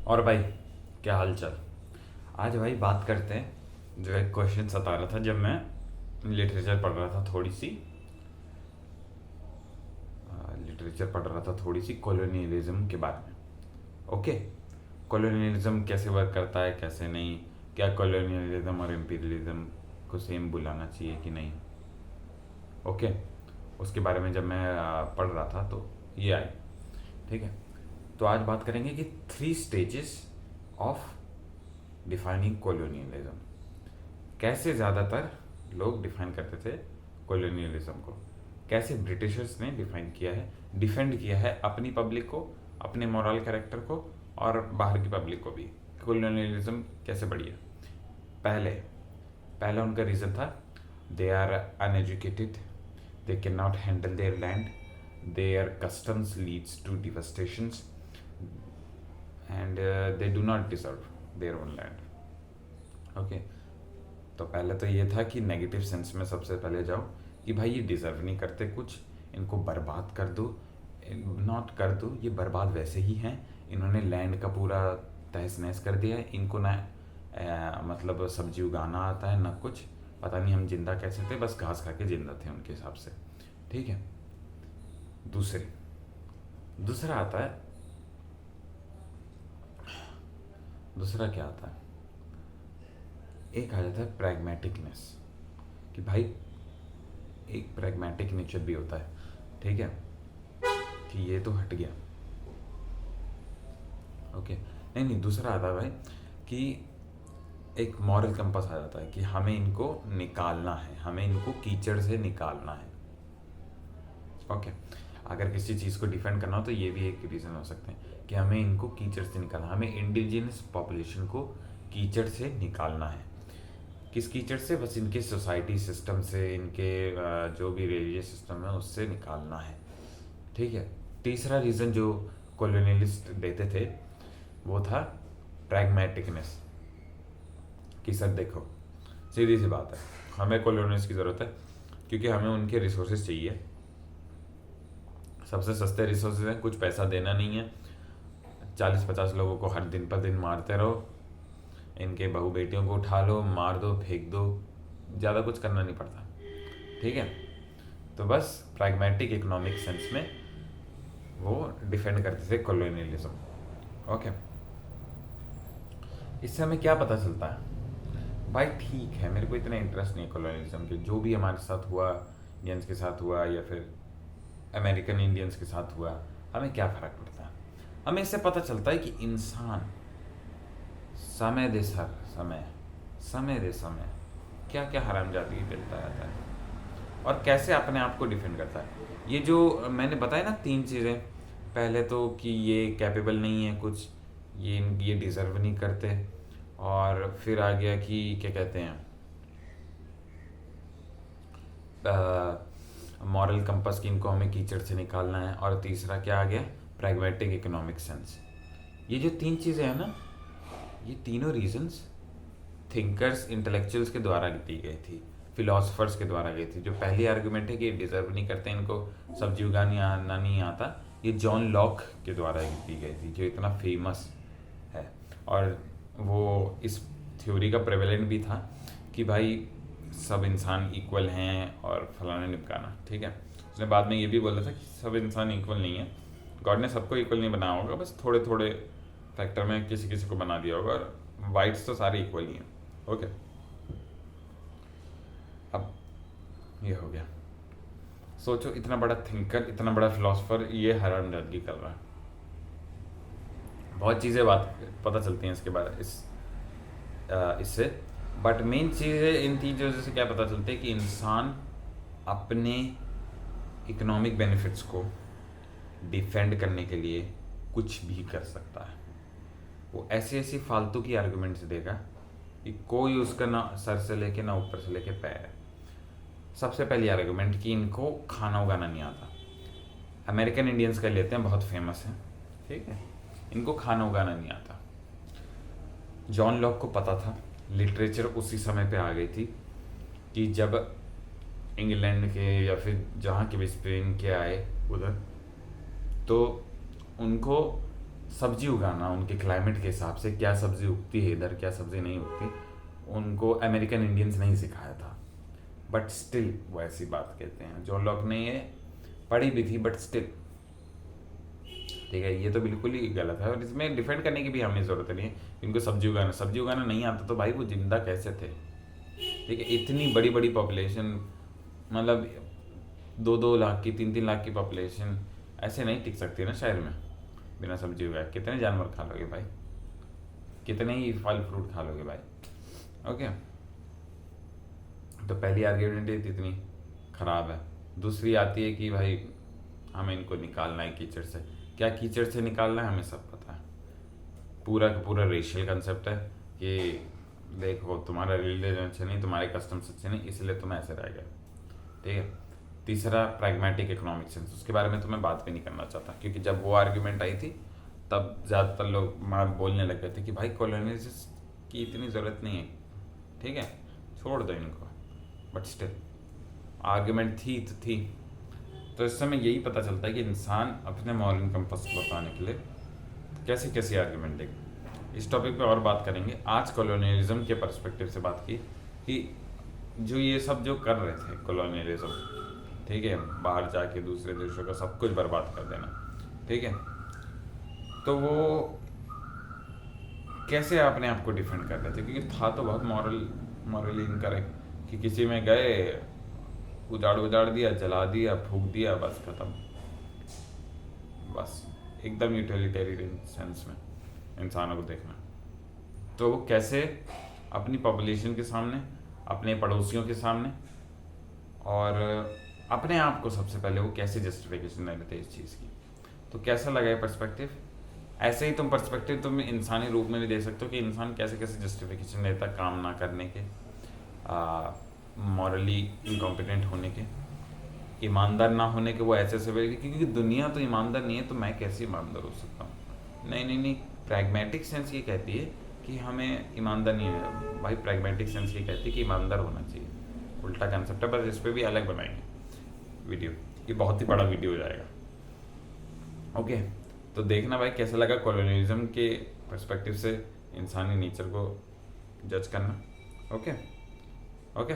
और भाई, क्या हाल चाल। आज भाई बात करते हैं, जो एक क्वेश्चन सता रहा था जब मैं लिटरेचर पढ़ रहा था थोड़ी सी लिटरेचर पढ़ रहा था थोड़ी सी कॉलोनियलिज्म के बारे में। ओके, कॉलोनियलिज्म कैसे वर्क करता है, कैसे नहीं, क्या कॉलोनियलिज्म और इम्पीरियलिज्म को सेम बुलाना चाहिए कि नहीं। ओके, उसके बारे में जब मैं पढ़ रहा था तो ये आए। ठीक है, तो आज बात करेंगे कि 3 स्टेजेस ऑफ डिफाइनिंग कॉलोनियलिज्म। कैसे ज़्यादातर लोग डिफाइन करते थे कॉलोनियलिज्म को, कैसे ब्रिटिशर्स ने डिफाइन किया है, डिफेंड किया है अपनी पब्लिक को, अपने मॉरल कैरेक्टर को और बाहर की पब्लिक को भी। कॉलोनियलिज्म कैसे बढ़ी है। पहले पहला उनका रीज़न था, they are uneducated, they can not handle their land, their customs leads to devastations and they do not deserve their own land. Okay, तो पहले तो ये था कि नेगेटिव सेंस में सबसे पहले जाओ कि भाई ये डिज़र्व नहीं करते कुछ, इनको बर्बाद कर दो। नॉट कर दो, ये बर्बाद वैसे ही हैं, इन्होंने लैंड का पूरा तहस नहस कर दिया है, इनको ना मतलब सब्जी उगाना आता है ना कुछ, पता नहीं हम जिंदा कैसे थे, बस घास खा के जिंदा थे उनके हिसाब से। ठीक है, दूसरे दूसरा आता है, दूसरा क्या आता है, एक आ जाता है प्रैग्मेटिकनेस, कि भाई एक प्रैग्मेटिक नेचर भी होता है। ठीक है, कि ये तो हट गया। ओके, नहीं नहीं, दूसरा आता है भाई कि एक मॉरल कंपास आ जाता है कि हमें इनको निकालना है, हमें इनको कीचड़ से निकालना है। ओके, अगर किसी चीज़ को डिफेंड करना हो तो ये भी एक रीज़न हो सकते हैं कि हमें इनको कीचड़ से निकालना, हमें इंडिजिनस पॉपुलेशन को कीचड़ से निकालना है। किस कीचड़ से? बस इनके सोसाइटी सिस्टम से, इनके जो भी रिलीजियस सिस्टम है उससे निकालना है। ठीक है, तीसरा रीज़न जो कॉलोनियलिस्ट देते थे वो था प्रैग्मेटिकनेस, कि सर देखो, सीधी सी बात है, हमें कॉलोनियलिस्ट की ज़रूरत है क्योंकि हमें उनके रिसोर्सेज चाहिए। सबसे सस्ते रिसोर्सेज हैं, कुछ पैसा देना नहीं है, 40-50 लोगों को हर दिन पर दिन मारते रहो, इनके बहू बेटियों को उठा लो, मार दो, फेंक दो, ज़्यादा कुछ करना नहीं पड़ता। ठीक है, तो बस प्रैग्मेटिक इकोनॉमिक सेंस में वो डिफेंड करते थे कॉलोनियलिज्म। ओके, इससे हमें क्या पता चलता है भाई? ठीक है, मेरे को इतना इंटरेस्ट नहीं है कॉलोनियलिज्म के, जो भी हमारे साथ हुआ, इंडियंस के साथ हुआ या फिर अमेरिकन इंडियंस के साथ हुआ, हमें क्या फ़र्क पड़ता है? हमें इससे पता चलता है कि इंसान समय दे सर समय, समय दे समय, क्या क्या हरामजादगी करता रहता है और कैसे अपने आप को डिफेंड करता है। ये जो मैंने बताया ना 3 चीज़ें, पहले तो कि ये कैपेबल नहीं है कुछ, ये डिज़र्व नहीं करते, और फिर आ गया कि क्या कहते हैं, मॉरल कंपास की इनको हमें कीचड़ से निकालना है, और तीसरा क्या आ गया, प्रैग्मेटिक इकोनॉमिक सेंस। ये जो 3 चीज़ें हैं ना, ये तीनों रीजंस थिंकर्स, इंटेलेक्चुअल्स के द्वारा दी गई थी, फिलोसफर्स के द्वारा गई थी। जो पहली आर्गुमेंट है कि ये डिज़र्व नहीं करते, इनको सब्जी उगानी आना नहीं आता, ये जॉन लॉक के द्वारा दी गई थी, जो इतना फेमस है। और वो इस थ्योरी का प्रेवेलेंट भी था कि भाई सब इंसान इक्वल हैं और फलाना निपकाना। ठीक है, उसने बाद में ये भी बोला था कि सब इंसान इक्वल नहीं है, गॉड ने सबको इक्वल नहीं बनाया होगा, बस थोड़े थोड़े फैक्टर में किसी किसी को बना दिया होगा, और वाइट्स तो सारे इक्वल ही हैं। ओके, अब ये हो गया। सोचो, इतना बड़ा थिंकर, इतना बड़ा फिलोसफर, ये हरामजादगी कर रहा है। बहुत चीज़ें बात पता चलती हैं इसके बारे इससे, बट मेन चीज़ है, इन 3 चीज़ों से क्या पता चलता है कि इंसान अपने इकोनॉमिक बेनिफिट्स को डिफेंड करने के लिए कुछ भी कर सकता है। वो ऐसी ऐसी फालतू की आर्गुमेंट्स देगा कि कोई उसका ना सर से लेके ना ऊपर से लेके पैर है। सबसे पहली आर्गुमेंट कि इनको खाना उगाना नहीं आता। अमेरिकन इंडियंस का लेते हैं, बहुत फेमस है। ठीक है, इनको खाना उगाना नहीं आता। जॉन लॉक को पता था, लिटरेचर उसी समय पे आ गई थी कि जब इंग्लैंड के या फिर जहाँ के भी स्पेन के आए उधर, तो उनको सब्जी उगाना उनके क्लाइमेट के हिसाब से, क्या सब्जी उगती है इधर, क्या सब्जी नहीं उगती, उनको अमेरिकन इंडियंस नहीं सिखाया था। बट स्टिल वो ऐसी बात कहते हैं जो लोग ने ये पढ़ी भी थी, बट स्टिल ठीक है, ये तो बिल्कुल ही गलत है। और इसमें डिफेंड करने की भी हमें ज़रूरत नहीं है। इनको सब्जी उगाना नहीं आता तो भाई वो जिंदा कैसे थे? ठीक है, इतनी बड़ी बड़ी पॉपुलेशन, मतलब 2-2 लाख की, 3-3 लाख की पॉपुलेशन ऐसे नहीं टिक सकती ना शहर में बिना सब्जी उगाए। कितने जानवर खा लोगे भाई, कितने ही फल फ्रूट खा लोगे भाई। ओके, तो पहली आर्ग्यूमेंट इतनी खराब है। दूसरी आती है कि भाई हमें इनको निकालना है कीचड़ से। क्या कीचड़ से निकालना है हमें सब पता है। पूरा का पूरा रेशियल कंसेप्ट है कि देखो तुम्हारा रिलीजन अच्छा नहीं, तुम्हारे कस्टम्स अच्छे नहीं, इसलिए तुम ऐसे रह गए। ठीक है। तीसरा प्रैग्मेटिक इकोनॉमिक सेंस, उसके बारे में तो मैं बात भी नहीं करना चाहता, क्योंकि जब वो आर्ग्यूमेंट आई थी तब ज़्यादातर लोग बोलने लग गए थे कि भाई कॉलोनाइजेशन की इतनी ज़रूरत नहीं है, ठीक है, छोड़ दो इनको। बट स्टिल आर्ग्यूमेंट थी तो थी। तो इससे हमें यही पता चलता है कि इंसान अपने मॉरल कंपास को बताने के लिए कैसे कैसे आर्ग्यूमेंट देगा। इस टॉपिक पे और बात करेंगे। आज कॉलोनियलिज्म के पर्सपेक्टिव से बात की कि जो ये सब जो कर रहे थे कॉलोनियलिज्म, ठीक है, बाहर जाके दूसरे देशों का सब कुछ बर्बाद कर देना, ठीक है, तो वो कैसे अपने आप को डिफेंड कर रहे थे? क्योंकि था तो बहुत मॉरली इनकरेक्ट कि किसी में गए, उजाड़ दिया, जला दिया, फूंक दिया, बस खत्म। बस एकदम यूटिलिटेरियन सेंस में इंसानों को देखना। तो वो कैसे अपनी पॉपुलेशन के सामने, अपने पड़ोसियों के सामने और अपने आप को सबसे पहले वो कैसे जस्टिफिकेशन दे देते इस चीज़ की। तो कैसा लगा ये पर्सपेक्टिव? ऐसे ही तुम पर्सपेक्टिव तुम इंसानी रूप में भी दे सकते हो कि इंसान कैसे कैसे जस्टिफिकेशन देता काम ना करने के, मॉरली इनकॉम्पिटेंट होने के, ईमानदार ना होने के। वो ऐसे क्योंकि दुनिया तो ईमानदार नहीं है, तो मैं कैसे ईमानदार हो सकता हूँ? नहीं, प्रैग्मेटिक सेंस ये कहती है कि हमें ईमानदार नहीं है भाई। प्रैग्मेटिक सेंस ये कहती है कि ईमानदार होना चाहिए। उल्टा कंसेप्ट है, बस इस पर भी अलग बनाएंगे वीडियो, ये बहुत ही बड़ा वीडियो हो जाएगा। ओके, तो देखना भाई कैसा लगा कॉलोनियलिज्म के पर्सपेक्टिव से इंसानी नेचर को जज करना। ओके।